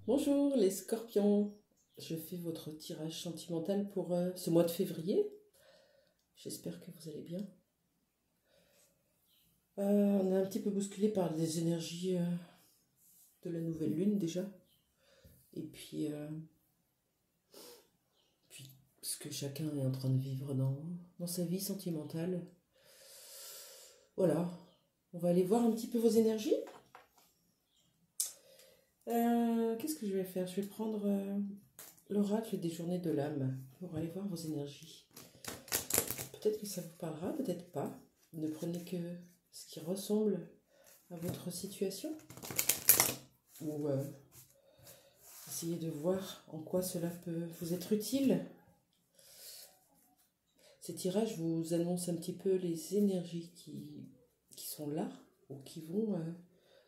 Bonjour les scorpions, je fais votre tirage sentimental pour ce mois de février. J'espère que vous allez bien. On est un petit peu bousculé par les énergies de la nouvelle lune déjà. Et puis ce que chacun est en train de vivre dans sa vie sentimentale. Voilà, on va aller voir un petit peu vos énergies. Qu'est-ce que je vais faire? Je vais prendre l'oracle des journées de l'âme pour aller voir vos énergies. Peut-être que ça vous parlera, peut-être pas. Ne prenez que ce qui ressemble à votre situation. Ou essayez de voir en quoi cela peut vous être utile. Ces tirages vous annoncent un petit peu les énergies qui sont là ou qui vont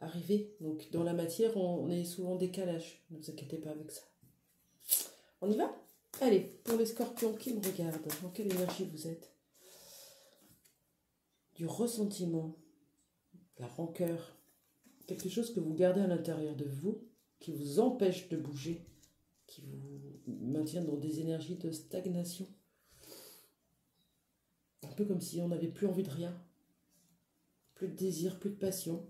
arriver. Donc dans la matière, on est souvent en décalage. Ne vous inquiétez pas avec ça. On y va? Allez, pour les scorpions qui me regardent, dans quelle énergie vous êtes? Du ressentiment, de la rancœur, quelque chose que vous gardez à l'intérieur de vous, qui vous empêche de bouger, qui vous maintient dans des énergies de stagnation. Un peu comme si on n'avait plus envie de rien, plus de désir, plus de passion.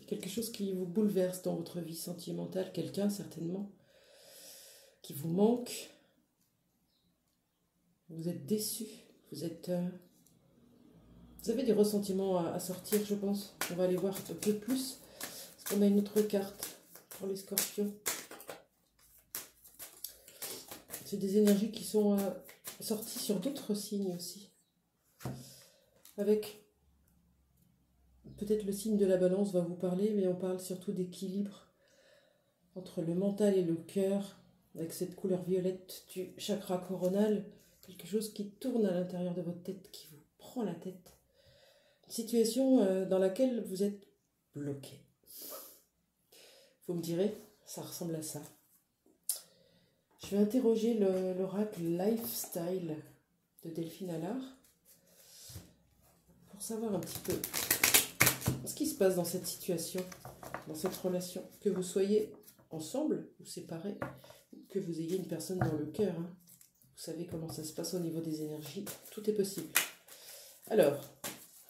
Quelque chose qui vous bouleverse dans votre vie sentimentale, quelqu'un certainement, qui vous manque. Vous êtes déçu, vous avez des ressentiments à sortir, je pense. On va aller voir un peu plus, parce qu'on a une autre carte pour les scorpions. C'est des énergies qui sont sorties sur d'autres signes aussi. Avec peut-être le signe de la balance va vous parler, mais on parle surtout d'équilibre entre le mental et le cœur, avec cette couleur violette du chakra coronal, quelque chose qui tourne à l'intérieur de votre tête, qui vous prend la tête. Une situation dans laquelle vous êtes bloqué. Vous me direz, ça ressemble à ça. Je vais interroger l'oracle Lifestyle de Delphine Allard pour savoir un petit peu ce qui se passe dans cette situation, dans cette relation. Que vous soyez ensemble ou séparés, que vous ayez une personne dans le cœur. Hein. Vous savez comment ça se passe au niveau des énergies. Tout est possible. Alors,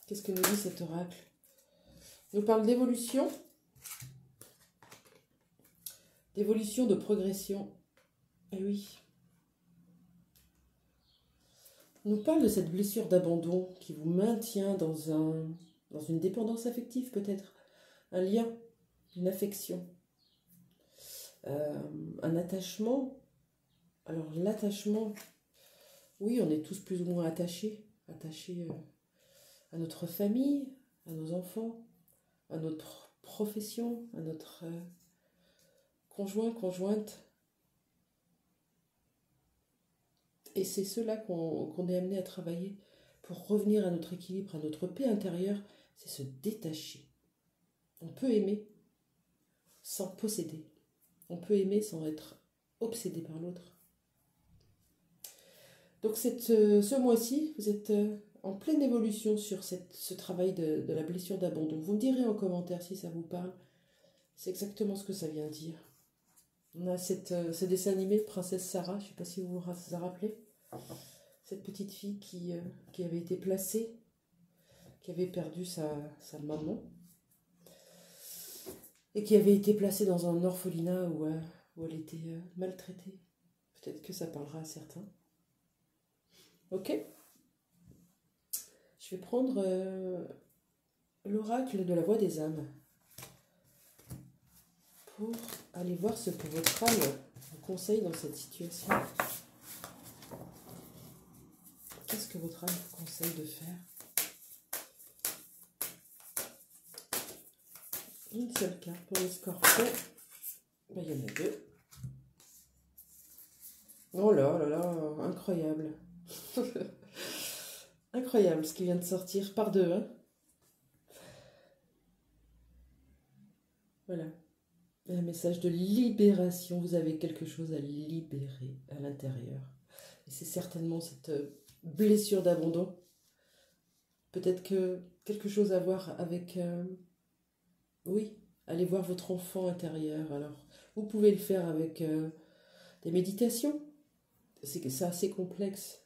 qu'est-ce que nous dit cet oracle? Il nous parle d'évolution, de progression. Et oui. On nous parle de cette blessure d'abandon qui vous maintient dans une dépendance affective peut-être, un lien, une affection, un attachement. Alors l'attachement, oui, on est tous plus ou moins attachés à notre famille, à nos enfants, à notre profession, à notre conjoint, conjointe. Et c'est cela qu'on est amené à travailler pour revenir à notre équilibre, à notre paix intérieure, c'est se détacher. On peut aimer sans posséder. On peut aimer sans être obsédé par l'autre. Donc ce mois-ci, vous êtes en pleine évolution sur ce travail de la blessure d'abandon. Vous me direz en commentaire si ça vous parle. C'est exactement ce que ça vient dire. On a ce dessin animé Princesse Sarah, je ne sais pas si vous vous en rappelez. Cette petite fille qui avait été placée, qui avait perdu sa maman et qui avait été placée dans un orphelinat où elle était maltraitée. Peut-être que ça parlera à certains. Ok. Je vais prendre l'oracle de la voix des âmes pour aller voir ce que votre âme vous conseille dans cette situation. Qu'est-ce que votre âme vous conseille de faire? Une seule carte pour les scorpions. Ben, il y en a deux. Oh là là là, incroyable. Incroyable ce qui vient de sortir par deux. Hein. Voilà. Un message de libération. Vous avez quelque chose à libérer à l'intérieur. Et c'est certainement cette blessure d'abandon. Peut-être que quelque chose à voir avec... oui, Allez voir votre enfant intérieur. Alors, vous pouvez le faire avec des méditations. C'est assez complexe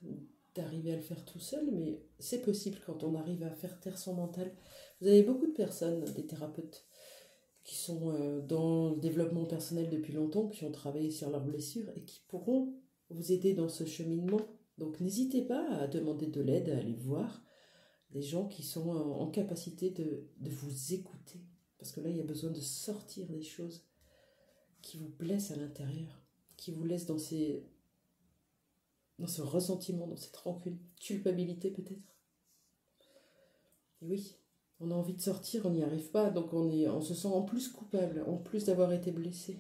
d'arriver à le faire tout seul, mais c'est possible quand on arrive à faire taire son mental. Vous avez beaucoup de personnes, des thérapeutes, qui sont dans le développement personnel depuis longtemps, qui ont travaillé sur leurs blessures et qui pourront vous aider dans ce cheminement. Donc n'hésitez pas à demander de l'aide, à aller voir des gens qui sont en capacité de vous écouter. Parce que là, il y a besoin de sortir des choses qui vous blessent à l'intérieur, qui vous laissent dans ce ressentiment, dans cette rancune, culpabilité peut-être. Et oui, on a envie de sortir, on n'y arrive pas, donc on se sent en plus coupable, en plus d'avoir été blessé.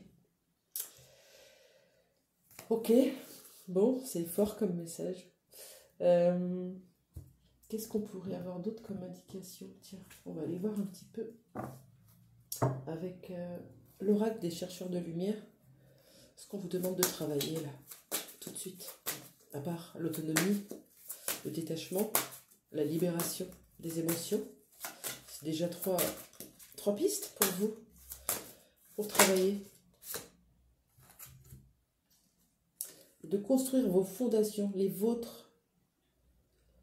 Ok, bon, c'est fort comme message. Qu'est-ce qu'on pourrait avoir d'autre comme indication? Tiens, on va aller voir un petit peu avec l'oracle des chercheurs de lumière. Ce qu'on vous demande de travailler là, tout de suite. À part l'autonomie, le détachement, la libération des émotions. C'est déjà trois pistes pour vous, pour travailler. De construire vos fondations, les vôtres,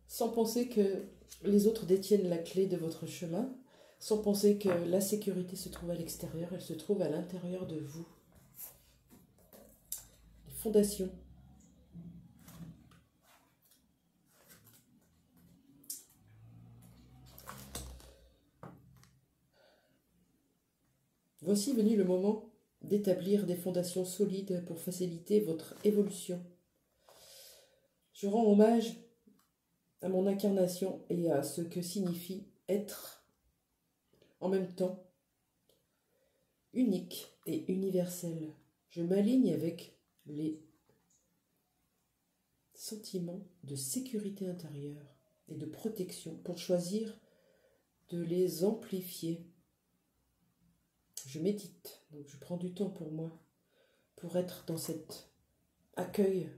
sans penser que les autres détiennent la clé de votre chemin, sans penser que la sécurité se trouve à l'extérieur, elle se trouve à l'intérieur de vous. Les fondations. Voici venu le moment d'établir des fondations solides pour faciliter votre évolution. Je rends hommage à mon incarnation et à ce que signifie être en même temps unique et universel. Je m'aligne avec les sentiments de sécurité intérieure et de protection pour choisir de les amplifier. Je médite, donc je prends du temps pour moi, pour être dans cet accueil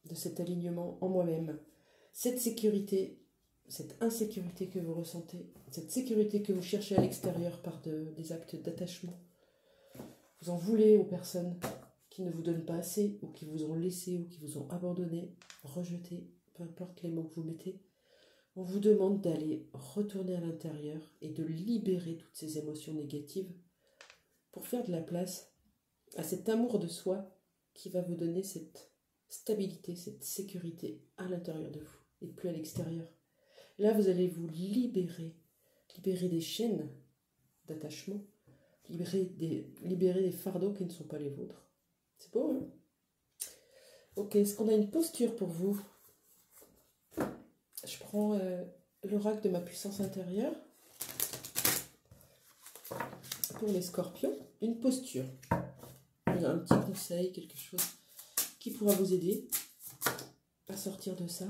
de cet alignement en moi-même. Cette sécurité, cette insécurité que vous ressentez, cette sécurité que vous cherchez à l'extérieur par des actes d'attachement. Vous en voulez aux personnes qui ne vous donnent pas assez, ou qui vous ont laissé, ou qui vous ont abandonné, rejeté, peu importe les mots que vous mettez. On vous demande d'aller retourner à l'intérieur et de libérer toutes ces émotions négatives pour faire de la place à cet amour de soi qui va vous donner cette stabilité, cette sécurité à l'intérieur de vous et plus à l'extérieur. Là, vous allez vous libérer des chaînes d'attachement, libérer des fardeaux qui ne sont pas les vôtres. C'est beau, hein? Ok, est-ce qu'on a une posture pour vous? Je prends l'oracle de ma puissance intérieure. Pour les scorpions, une posture. Un petit conseil, quelque chose qui pourra vous aider à sortir de ça.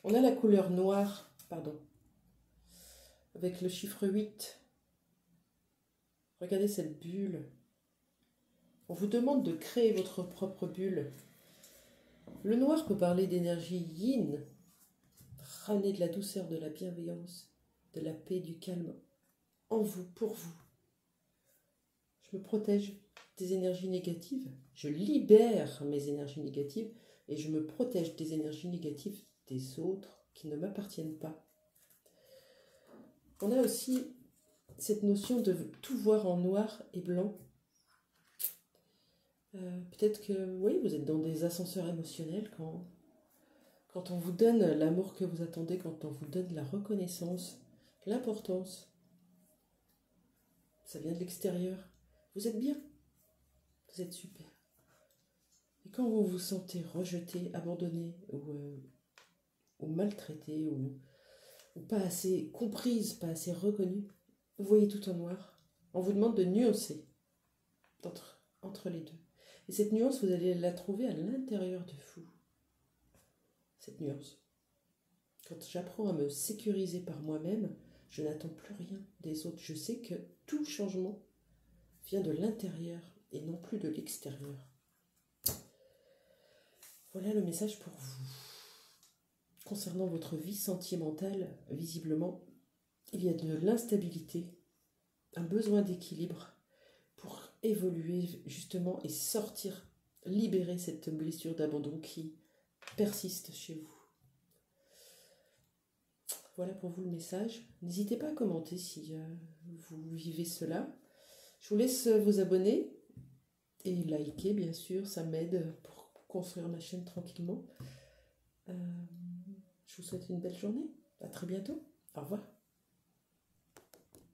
On a la couleur noire, avec le chiffre 8. Regardez cette bulle. On vous demande de créer votre propre bulle. Le noir peut parler d'énergie yin, ramener de la douceur, de la bienveillance, de la paix, du calme en vous, pour vous. Je me protège des énergies négatives, je libère mes énergies négatives et je me protège des énergies négatives des autres qui ne m'appartiennent pas. On a aussi cette notion de tout voir en noir et blanc. Peut-être que oui, vous êtes dans des ascenseurs émotionnels quand on vous donne l'amour que vous attendez, quand on vous donne la reconnaissance, l'importance. Ça vient de l'extérieur. Vous êtes bien. Vous êtes super. Et quand vous vous sentez rejeté, abandonné ou maltraité ou pas assez comprise, pas assez reconnue, vous voyez tout en noir. On vous demande de nuancer entre les deux. Et cette nuance, vous allez la trouver à l'intérieur de vous. Cette nuance. Quand j'apprends à me sécuriser par moi-même, je n'attends plus rien des autres. Je sais que tout changement vient de l'intérieur et non plus de l'extérieur. Voilà le message pour vous. Concernant votre vie sentimentale, visiblement, il y a de l'instabilité un besoin d'équilibre pour évoluer justement et sortir, libérer cette blessure d'abandon qui persiste chez vous. Voilà pour vous le message. N'hésitez pas à commenter si vous vivez cela. Je vous laisse vous abonner et liker, bien sûr, ça m'aide pour construire ma chaîne tranquillement. Je vous souhaite une belle journée. À très bientôt. Au revoir.